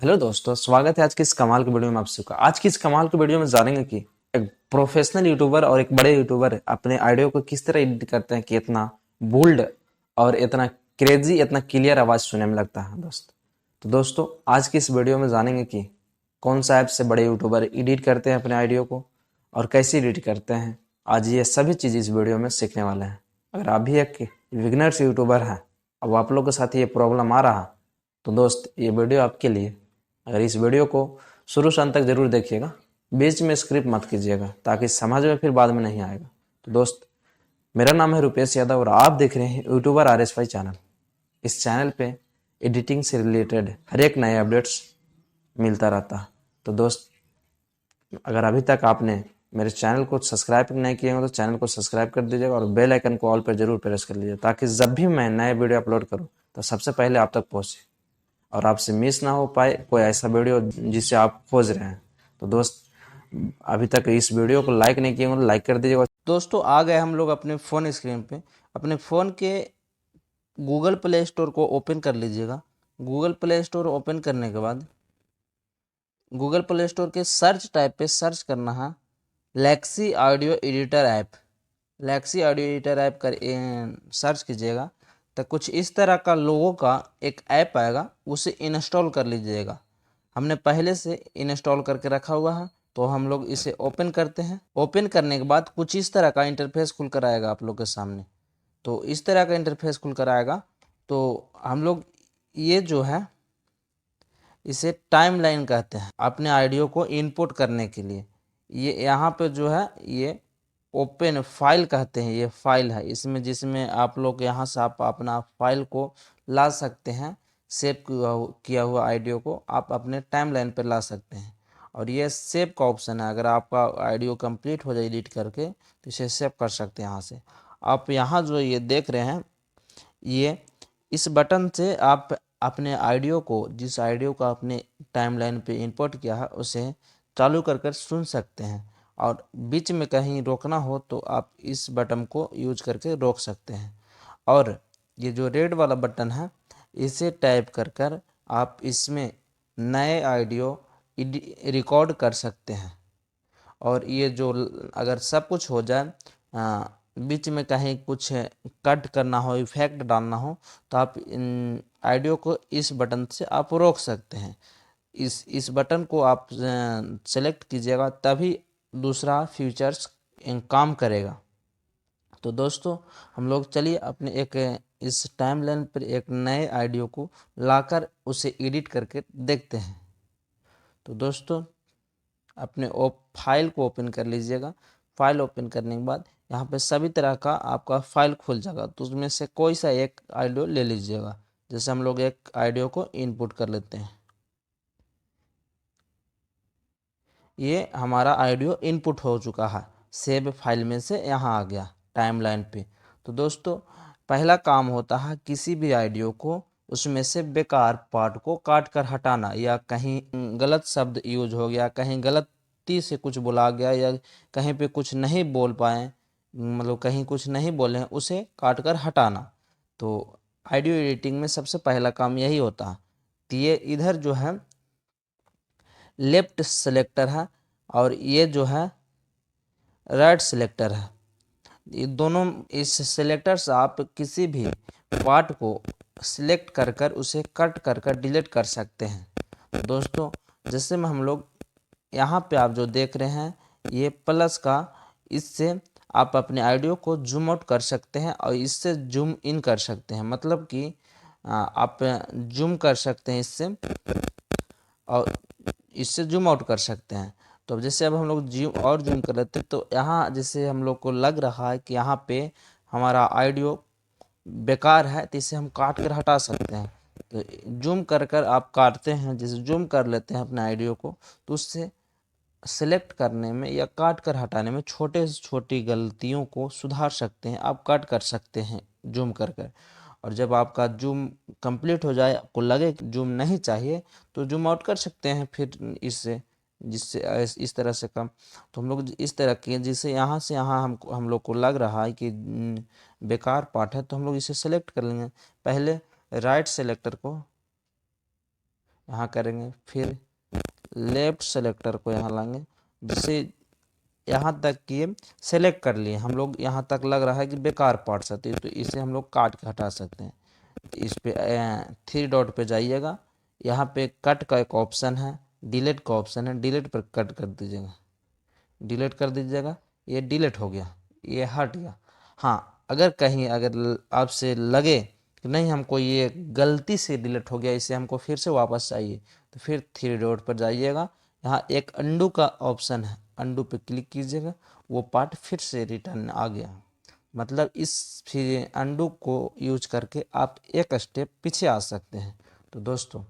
Hello दोस्तों, स्वागत है आज की इस कमाल की वीडियो में आप सबका। आज की इस कमाल की वीडियो में जानेंगे कि एक प्रोफेशनल यूट्यूबर और एक बड़े यूट्यूबर अपने ऑडियो को किस तरह एडिट करते हैं कि इतना बोल्ड और इतना क्रेजी, इतना क्लियर आवाज सुनने में लगता है तो दोस्तों आज की इस वीडियो में जानेंगे कि कौन सा ऐप से बड़े यूट्यूबर एडिट करते हैं अपने ऑडियो को और कैसे एडिट करते हैं। आज ये सभी चीज़ इस वीडियो में सीखने वाले हैं। अगर आप भी एक बिगिनर्स यूट्यूबर हैं अब आप लोगों के साथ ये प्रॉब्लम आ रहा तो दोस्त ये वीडियो आपके लिए। अगर इस वीडियो को शुरू से अंत तक जरूर देखिएगा, बीच में स्क्रिप्ट मत कीजिएगा ताकि समझ में फिर बाद में नहीं आएगा। तो दोस्त, मेरा नाम है रुपेश यादव और आप देख रहे हैं यूट्यूबर RS5 चैनल। इस चैनल पे एडिटिंग से रिलेटेड हर एक नए अपडेट्स मिलता रहता है। तो दोस्त, अगर अभी तक आपने मेरे चैनल को सब्सक्राइब नहीं किए हो तो चैनल को सब्सक्राइब कर दीजिएगा और बेल आइकन को ऑल पर जरूर प्रेस कर लीजिए ताकि जब भी मैं नए वीडियो अपलोड करूँ तो सबसे पहले आप तक पहुँचे और आपसे मिस ना हो पाए कोई ऐसा वीडियो जिसे आप खोज रहे हैं। तो दोस्त, अभी तक इस वीडियो को लाइक नहीं किए हो तो लाइक कर दीजिएगा। दोस्तों आ गए हम लोग अपने फ़ोन स्क्रीन पे। अपने फ़ोन के गूगल प्ले स्टोर को ओपन कर लीजिएगा। गूगल प्ले स्टोर ओपन करने के बाद गूगल प्ले स्टोर के सर्च टाइप पे सर्च करना है Lexi audio editor app. Lexi audio editor app कर सर्च कीजिएगा तो कुछ इस तरह का लोगों का एक ऐप आएगा, उसे इंस्टॉल कर लीजिएगा। हमने पहले से इंस्टॉल करके रखा हुआ है तो हम लोग इसे ओपन करते हैं। ओपन करने के बाद कुछ इस तरह का इंटरफेस खुल कर आएगा आप लोग के सामने। तो इस तरह का इंटरफेस खुल कर आएगा तो हम लोग ये जो है इसे टाइमलाइन कहते हैं अपने ऑडियो को इनपुट करने के लिए। ये यहाँ पे जो है ये ओपन फाइल कहते हैं, ये फाइल है इसमें जिसमें आप लोग यहाँ से आप अपना फाइल को ला सकते हैं। सेव किया हुआ ऑडियो को आप अपने टाइमलाइन पर ला सकते हैं और ये सेव का ऑप्शन है। अगर आपका ऑडियो कंप्लीट हो जाए एडिट करके तो इसे सेव कर सकते हैं यहाँ से। आप यहाँ जो ये देख रहे हैं ये इस बटन से आप अपने ऑडियो को, जिस ऑडियो को आपने टाइमलाइन पे इंपोर्ट किया है उसे चालू कर कर सुन सकते हैं और बीच में कहीं रोकना हो तो आप इस बटन को यूज करके रोक सकते हैं। और ये जो रेड वाला बटन है इसे टैप कर कर आप इसमें नए ऑडियो रिकॉर्ड कर सकते हैं। और ये जो अगर सब कुछ हो जाए, बीच में कहीं कुछ कट करना हो, इफेक्ट डालना हो तो आप इन ऑडियो को इस बटन से आप रोक सकते हैं। इस बटन को आप सेलेक्ट कीजिएगा तभी दूसरा फीचर्स काम करेगा। तो दोस्तों हम लोग चलिए अपने एक इस टाइमलाइन पर एक नए ऑडियो को लाकर उसे एडिट करके देखते हैं। तो दोस्तों अपने फाइल को ओपन कर लीजिएगा। फाइल ओपन करने के बाद यहाँ पे सभी तरह का आपका फाइल खुल जाएगा तो उसमें से कोई सा एक ऑडियो ले लीजिएगा। जैसे हम लोग एक ऑडियो को इनपुट कर लेते हैं। ये हमारा ऑडियो इनपुट हो चुका है, सेव फाइल में से यहाँ आ गया टाइमलाइन पे। तो दोस्तों पहला काम होता है किसी भी ऑडियो को उसमें से बेकार पार्ट को काट कर हटाना, या कहीं गलत शब्द यूज हो गया, कहीं गलती से कुछ बोला गया या कहीं पे कुछ नहीं बोल पाए, मतलब कहीं कुछ नहीं बोले हैं उसे काट कर हटाना। तो ऑडियो एडिटिंग में सबसे पहला काम यही होता है। तो ये इधर जो है लेफ्ट सेलेक्टर है और ये जो है राइट सेलेक्टर है। ये दोनों इस सेलेक्टर से आप किसी भी पार्ट को सिलेक्ट कर कर उसे कट कर कर डिलीट कर सकते हैं। दोस्तों जैसे में हम लोग यहाँ पे आप जो देख रहे हैं ये प्लस का, इससे आप अपने ऑडियो को जूम आउट कर सकते हैं और इससे जूम इन कर सकते हैं। मतलब कि आप जूम कर सकते हैं इससे और इससे जूम आउट कर सकते हैं। तो अब जैसे अब हम लोग जूम कर लेते हैं तो यहाँ जैसे हम लोग को लग रहा है कि यहाँ पे हमारा ऑडियो बेकार है तो इसे हम काट कर हटा सकते हैं। तो जूम कर कर आप काटते हैं, जैसे जूम कर लेते हैं अपने ऑडियो को तो उससे सेलेक्ट करने में या काट कर हटाने में छोटे से छोटी गलतियों को सुधार सकते हैं, आप कट कर सकते हैं जूम कर कर। और जब आपका जूम कंप्लीट हो जाए, आपको लगे कि जूम नहीं चाहिए तो जूम आउट कर सकते हैं फिर इससे, जिससे इस तरह से कम। तो हम लोग इस तरह के जिससे यहाँ से यहाँ हम लोग को लग रहा है कि बेकार पार्ट है तो हम लोग इसे सेलेक्ट कर लेंगे। पहले राइट सेलेक्टर को यहाँ करेंगे, फिर लेफ्ट सेलेक्टर को यहाँ लाएंगे, जिससे यहाँ तक कि ये सेलेक्ट कर लिए हम लोग। यहाँ तक लग रहा है कि बेकार पार्ट्स आती है, तो इसे हम लोग काट के हटा सकते हैं। तो इस पे 3 डॉट पे जाइएगा, यहाँ पे कट का एक ऑप्शन है, डिलीट का ऑप्शन है, डिलीट पर कट कर दीजिएगा, डिलीट कर दीजिएगा। ये डिलीट हो गया, ये हट गया। हाँ, अगर कहीं अगर आपसे लगे कि नहीं हमको ये गलती से डिलीट हो गया, इसे हमको फिर से वापस चाहिए, तो फिर 3 डॉट पर जाइएगा, यहाँ एक अंडू का ऑप्शन है, अंडू पे क्लिक कीजिएगा, वो पार्ट फिर से रिटर्न आ गया। मतलब इस फिर अंडू को यूज करके आप एक स्टेप पीछे आ सकते हैं। तो दोस्तों,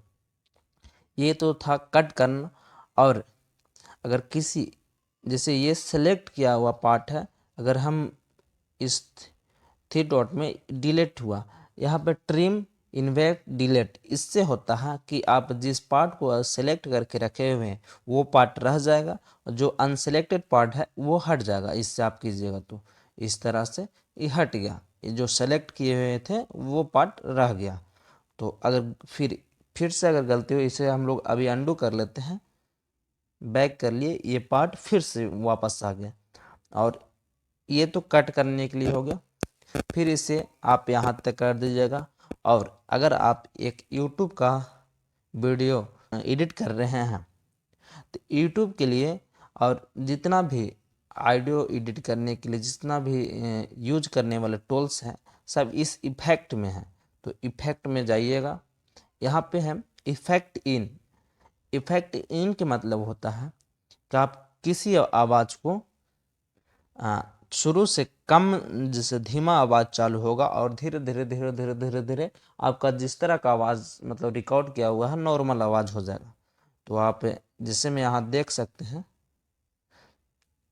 ये तो था कट करना। और अगर किसी, जैसे ये सेलेक्ट किया हुआ पार्ट है, अगर हम इस 3 डॉट में डिलीट हुआ, यहाँ पे ट्रिम इन्वेट डिलीट, इससे होता है कि आप जिस पार्ट को सेलेक्ट करके रखे हुए हैं वो पार्ट रह जाएगा, और जो अनसेलेक्टेड पार्ट है वो हट जाएगा। इससे आप कीजिएगा तो इस तरह से ये हट गया, ये जो सेलेक्ट किए हुए थे वो पार्ट रह गया। तो अगर फिर से अगर गलती हुई, इसे हम लोग अभी अंडू कर लेते हैं, बैक कर लिए, ये पार्ट फिर से वापस आ गया। और ये तो कट करने के लिए हो गया। फिर इसे आप यहाँ तक कर दीजिएगा। और अगर आप एक YouTube का वीडियो एडिट कर रहे हैं, तो YouTube के लिए और जितना भी ऑडियो एडिट करने के लिए जितना भी यूज करने वाले टूल्स हैं, सब इस इफेक्ट में है। तो इफेक्ट में जाइएगा, यहाँ पे है इफेक्ट इन। इफेक्ट इन के मतलब होता है कि आप किसी आवाज़ को शुरू से कम, जैसे धीमा आवाज़ चालू होगा और धीरे धीरे धीरे धीरे धीरे धीरे आपका जिस तरह का आवाज़ मतलब रिकॉर्ड किया हुआ है नॉर्मल आवाज़ हो जाएगा। तो आप जैसे में यहाँ देख सकते हैं,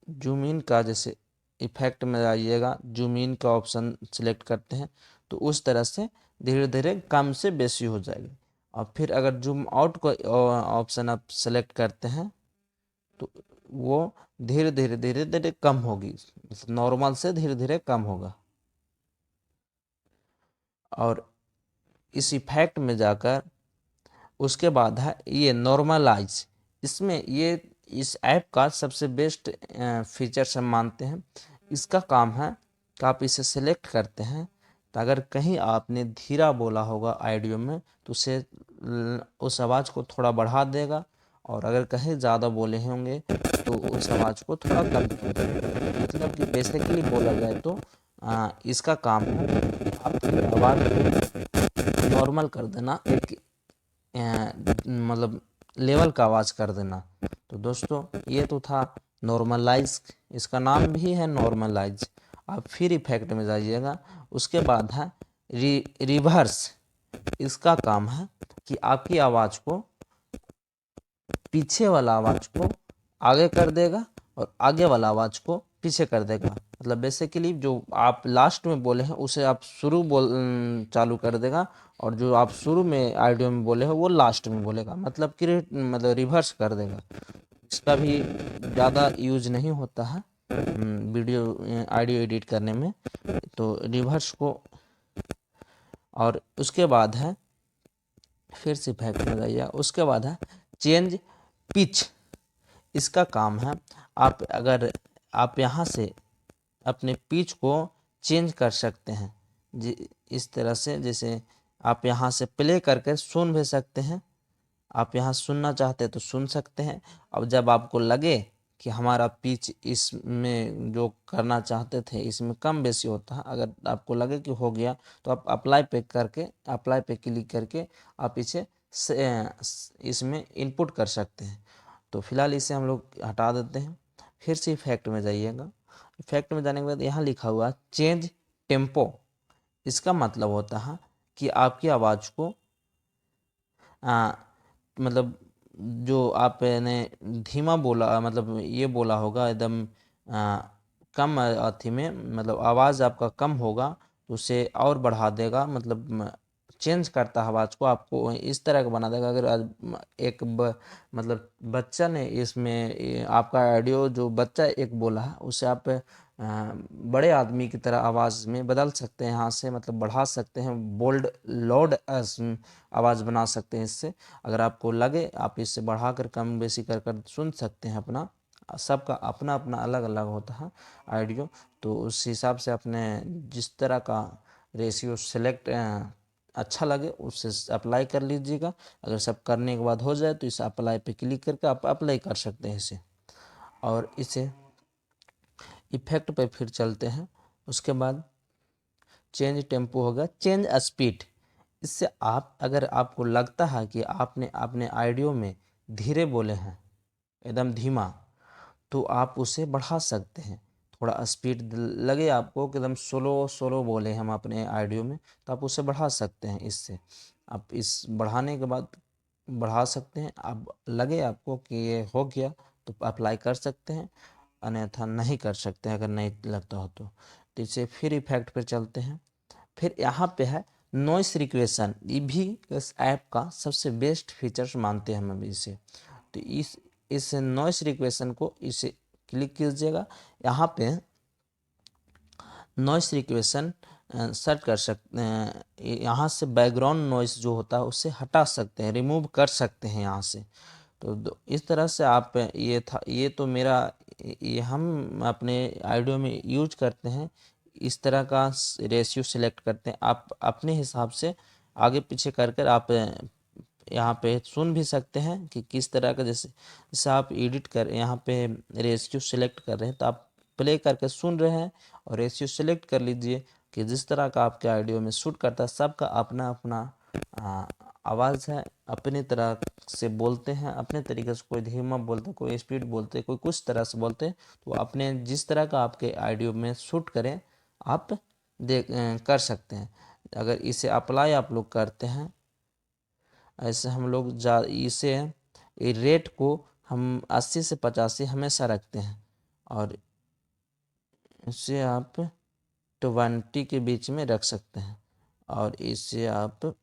जूम इन का जैसे इफेक्ट में आइएगा, जूम इन का ऑप्शन सिलेक्ट करते हैं, तो उस तरह से धीरे धीरे कम से बेसी हो जाएगी। और फिर अगर जूम आउट को ऑप्शन आप सेलेक्ट करते हैं, तो वो धीरे धीरे धीरे धीरे कम होगी, मतलब नॉर्मल से धीरे धीरे कम होगा। और इस इफेक्ट में जाकर उसके बाद है ये नॉर्मलाइज। इसमें ये इस ऐप का सबसे बेस्ट फीचर्स हम मानते हैं। इसका काम है कि आप इसे सेलेक्ट करते हैं, तो अगर कहीं आपने धीरा बोला होगा ऑडियो में, तो उसे उस आवाज़ को थोड़ा बढ़ा देगा, और अगर कहीं ज़्यादा बोले होंगे तो उस आवाज़ को थोड़ा कम कर देगा। मतलब कि बेसिकली बोला जाए तो इसका काम है आपकी आवाज़ को नॉर्मल कर देना, एक मतलब लेवल का आवाज़ कर देना। तो दोस्तों, ये तो था नॉर्मलाइज, इसका नाम भी है नॉर्मलाइज। आप फिर इफेक्ट में जाइएगा, उसके बाद है रिवर्स। इसका काम है कि आपकी आवाज़ को, पीछे वाला आवाज़ को आगे कर देगा और आगे वाला आवाज़ को पीछे कर देगा। मतलब बेसिकली जो आप लास्ट में बोले हैं उसे आप शुरू चालू कर देगा, और जो आप शुरू में ऑडियो में बोले हो वो लास्ट में बोलेगा, मतलब कि मतलब रिवर्स कर देगा। इसका भी ज़्यादा यूज नहीं होता है वीडियो ऑडियो एडिट करने में, तो रिवर्स को। और उसके बाद है, फिर से इफेक्ट में जाइए, उसके बाद है चेंज पिच। इसका काम है, आप अगर आप यहाँ से अपने पिच को चेंज कर सकते हैं, इस तरह से, जैसे आप यहाँ से प्ले करके सुन भी सकते हैं। आप यहाँ सुनना चाहते हैं तो सुन सकते हैं। अब जब आपको लगे कि हमारा पिच इसमें जो करना चाहते थे इसमें कम बेसी होता है, अगर आपको लगे कि हो गया, तो आप अप्लाई पे क्लिक करके आप इसे इसमें इनपुट कर सकते हैं। तो फिलहाल इसे हम लोग हटा देते हैं। फिर से इफेक्ट में जाइएगा, इफेक्ट में जाने के बाद यहाँ लिखा हुआ चेंज टेम्पो। इसका मतलब होता है कि आपकी आवाज़ को मतलब जो आपने धीमा बोला, मतलब ये बोला होगा एकदम कम अथी में, मतलब आवाज़ आपका कम होगा तो उसे और बढ़ा देगा, मतलब चेंज करता है आवाज़ को, आपको इस तरह का बना देगा। अगर आज मतलब बच्चा ने इसमें आपका ऑडियो जो बच्चा एक बोला है उसे आप बड़े आदमी की तरह आवाज़ में बदल सकते हैं, यहाँ से मतलब बढ़ा सकते हैं, बोल्ड लाउड आवाज़ बना सकते हैं इससे। अगर आपको लगे आप इससे बढ़ाकर कम बेसी कर कर सुन सकते हैं। अपना सबका अपना अपना अलग अलग होता है ऑडियो, तो उस हिसाब से अपने जिस तरह का रेशियो सेलेक्ट अच्छा लगे उससे अप्लाई कर लीजिएगा। अगर सब करने के बाद हो जाए तो इस अप्लाई पे क्लिक करके आप अप्लाई कर सकते हैं इसे। और इसे इफेक्ट पे फिर चलते हैं। उसके बाद चेंज टेम्पो होगा, चेंज स्पीड। इससे आप अगर आपको लगता है कि आपने अपने ऑडियो में धीरे बोले हैं, एकदम धीमा, तो आप उसे बढ़ा सकते हैं। थोड़ा स्पीड लगे आपको कि एकदम स्लो स्लो बोले हम अपने ऑडियो में, तो आप उसे बढ़ा सकते हैं। इससे आप इस बढ़ाने के बाद बढ़ा सकते हैं। अब लगे आपको कि ये हो गया तो अप्लाई कर सकते हैं, अन्यथा नहीं कर सकते अगर नहीं लगता हो तो इसे फिर इफेक्ट पर चलते हैं। फिर यहाँ पे है नॉइस रिक्वेशन। ये भी इस ऐप का सबसे बेस्ट फीचर्स मानते हैं हम इसे। तो इस नॉइस रिक्वेशन को इसे क्लिक कीजिएगा। यहाँ पे नॉइस रिक्वेशन सेट कर सकते हैं। यहाँ से बैकग्राउंड नॉइस जो होता है उसे हटा सकते हैं, रिमूव कर सकते हैं यहाँ से। तो इस तरह से आप ये तो मेरा ये हम अपने ऑडियो में यूज करते हैं। इस तरह का रेशियो सिलेक्ट करते हैं, आप अपने हिसाब से आगे पीछे कर कर आप यहाँ पे सुन भी सकते हैं कि किस तरह का। जैसे आप एडिट कर यहाँ पे रेशियो सेलेक्ट कर रहे हैं तो आप प्ले करके सुन रहे हैं और रेशियो सेलेक्ट कर लीजिए कि जिस तरह का आपके ऑडियो में शूट करता है। सबका अपना अपना आवाज़ है, अपनी तरह से बोलते हैं अपने तरीके से। कोई धीमा बोलते, कोई स्पीड बोलते, कोई कुछ तरह से बोलते। तो अपने जिस तरह का आपके ऑडियो में शूट करें आप कर सकते हैं। अगर इसे अप्लाई आप लोग करते हैं, ऐसे हम लोग इसे रेट को हम 80 से 85 हमेशा रखते हैं और इसे आप 20 के बीच में रख सकते हैं। और इसे आप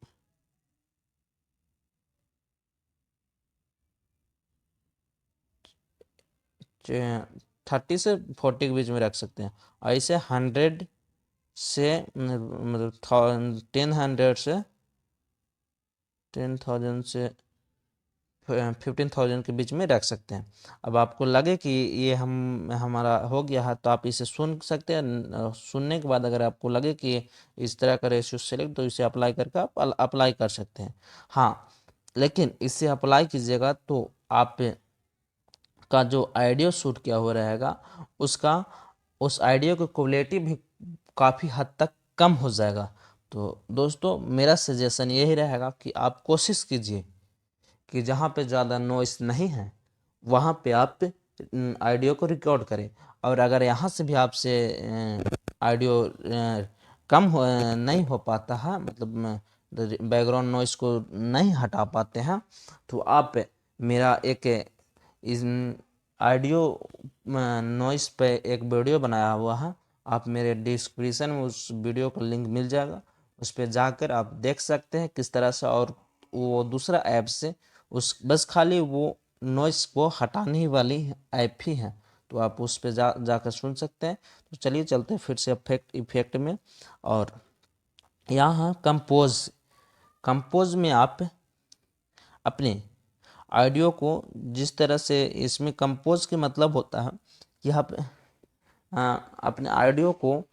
30 से 40 के बीच में रख सकते हैं। और इसे 100 से मतलब 10,000 से 15,000 के बीच में रख सकते हैं। अब आपको लगे कि ये हमारा हो गया है तो आप इसे सुन सकते हैं। सुनने के बाद अगर आपको लगे कि इस तरह का रेशियो सेलेक्ट, तो इसे अप्लाई करके आप अप्लाई कर सकते हैं। हाँ, लेकिन इसे अप्लाई कीजिएगा तो आप का जो ऑडियो शूट किया हुआ रहेगा उसका उस ऑडियो की क्वालिटी भी काफ़ी हद तक कम हो जाएगा। तो दोस्तों मेरा सजेशन यही रहेगा कि आप कोशिश कीजिए कि जहाँ पे ज़्यादा नॉइस नहीं है वहाँ पे आप ऑडियो को रिकॉर्ड करें। और अगर यहाँ से भी आपसे ऑडियो नहीं हो पाता है, मतलब बैकग्राउंड नॉइस को नहीं हटा पाते हैं, तो आप मेरा एक इस ऑडियो नॉइस पे एक वीडियो बनाया हुआ है, आप मेरे डिस्क्रिप्शन में उस वीडियो का लिंक मिल जाएगा, उस पर जाकर आप देख सकते हैं किस तरह से। और वो दूसरा ऐप से उस बस खाली वो नॉइस को हटाने ही वाली ऐप ही है, तो आप उस पर जाकर सुन सकते हैं। तो चलिए चलते हैं फिर से इफेक्ट में। और यहाँ कंपोज में आप अपने ऑडियो को जिस तरह से, इसमें कंपोज के मतलब होता है कि आप अपने ऑडियो को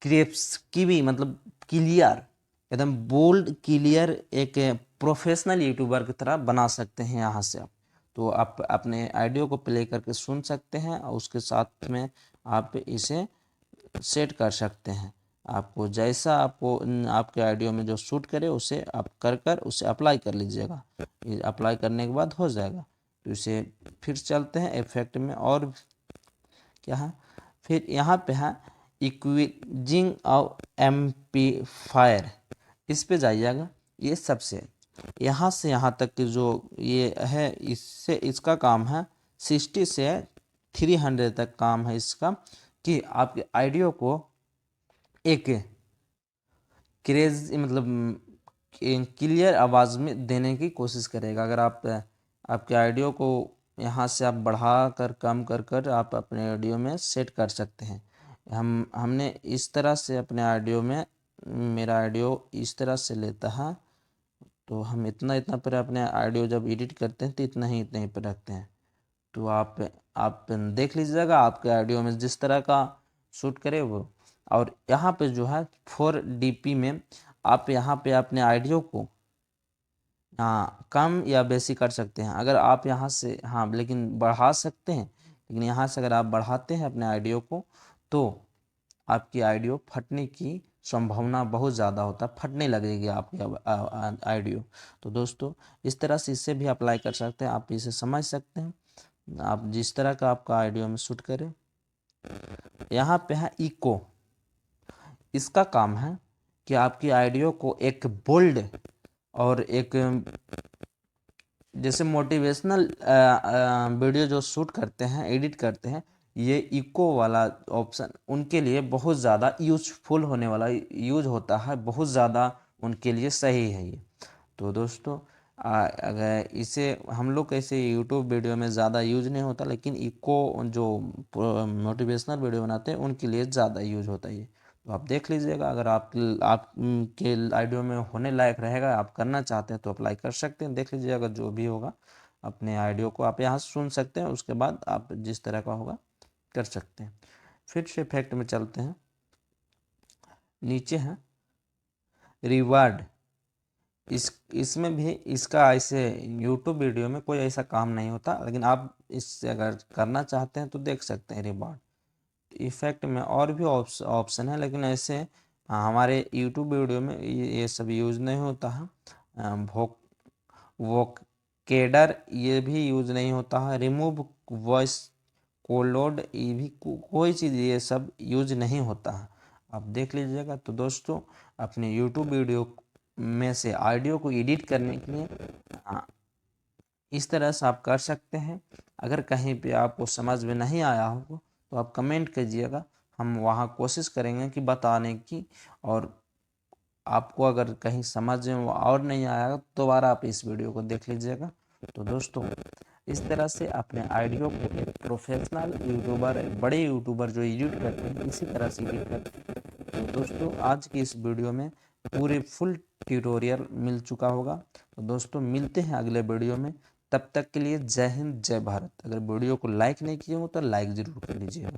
क्रिप्स की भी मतलब क्लियर, एकदम बोल्ड क्लियर एक प्रोफेशनल यूट्यूबर की तरह बना सकते हैं यहाँ से आप। तो आप अपने ऑडियो को प्ले करके सुन सकते हैं और उसके साथ में आप इसे सेट कर सकते हैं। आपको जैसा आपको आपके ऑडियो में जो शूट करे उसे आप कर उसे अप्लाई कर लीजिएगा। अप्लाई करने के बाद हो जाएगा। तो इसे फिर चलते हैं इफेक्ट में। और क्या है, फिर यहाँ पे है इक्विजिंग और एम्पलीफायर, इस पे जाइएगा। ये सबसे यहाँ से यहाँ तक की जो ये है, इससे इसका काम है 60 से 300 तक काम है इसका, कि आपके ऑडियो को एक क्रेज मतलब क्लियर आवाज़ में देने की कोशिश करेगा। अगर आप आपके ऑडियो को यहाँ से आप बढ़ा कर कम कर कर आप अपने ऑडियो में सेट कर सकते हैं। हमने इस तरह से अपने ऑडियो में, मेरा ऑडियो इस तरह से लेता है, तो हम इतना पर अपने ऑडियो जब एडिट करते हैं तो इतना ही पर रखते हैं। तो आप देख लीजिएगा आपके ऑडियो में जिस तरह का शूट करे वो। और यहाँ पे जो है 4DP में आप यहाँ पे अपने ऑडियो को कम या बेसी कर सकते हैं। अगर आप यहाँ से लेकिन बढ़ा सकते हैं, लेकिन यहाँ से अगर आप बढ़ाते हैं अपने ऑडियो को तो आपकी ऑडियो फटने की संभावना बहुत ज़्यादा होता है, फटने लगेगी आपकी ऑडियो। तो दोस्तों इस तरह से इसे भी अप्लाई कर सकते हैं, आप इसे समझ सकते हैं, आप जिस तरह का आपका ऑडियो में शूट करें। यहाँ पे है इको। इसका काम है कि आपकी ऑडियो को एक बोल्ड और एक जैसे मोटिवेशनल वीडियो जो शूट करते हैं, एडिट करते हैं, ये इको वाला ऑप्शन उनके लिए बहुत ज़्यादा यूजफुल होने वाला यूज होता है, बहुत ज़्यादा उनके लिए सही है ये। तो दोस्तों अगर इसे हम लोग ऐसे यूट्यूब वीडियो में ज़्यादा यूज नहीं होता, लेकिन इको जो मोटिवेशनल वीडियो बनाते हैं उनके लिए ज़्यादा यूज होता है ये। तो आप देख लीजिएगा, अगर आप के ऑडियो में होने लायक रहेगा, आप करना चाहते हैं तो अप्लाई कर सकते हैं। देख लीजिएगा जो भी होगा, अपने ऑडियो को आप यहाँ सुन सकते हैं, उसके बाद आप जिस तरह का होगा कर सकते हैं। फिर से इफेक्ट में चलते हैं, नीचे है रिवार्ड। इसमें भी इसका ऐसे यूट्यूब वीडियो में कोई ऐसा काम नहीं होता, लेकिन आप इससे अगर करना चाहते हैं तो देख सकते हैं रिवार्ड। इफेक्ट में और भी ऑप्शन है, लेकिन ऐसे हमारे यूट्यूब वीडियो में ये सब यूज़ नहीं होता है। वोकेडर ये भी यूज़ नहीं होता है। रिमूव वॉइस कोलोड ये भी कोई चीज़ ये सब यूज नहीं होता है, आप देख लीजिएगा। तो दोस्तों अपने यूट्यूब वीडियो में से ऑडियो को एडिट करने के लिए इस तरह से आप कर सकते हैं। अगर कहीं पे आपको समझ में नहीं आया हो तो आप कमेंट कीजिएगा, हम वहाँ कोशिश करेंगे कि बताने की। और आपको अगर कहीं समझ में और नहीं आया तो दोबारा आप इस वीडियो को देख लीजिएगा। तो दोस्तों इस तरह से अपने ऑडियो को एक प्रोफेशनल यूट्यूबर, बड़े यूट्यूबर जो एडिट करते हैं इसी तरह से एडिट करते हैं। तो दोस्तों आज की इस वीडियो में पूरे फुल ट्यूटोरियल मिल चुका होगा। तो दोस्तों मिलते हैं अगले वीडियो में, तब तक के लिए जय हिंद जय भारत। अगर वीडियो को लाइक नहीं किए हो तो लाइक ज़रूर कर लीजिएगा।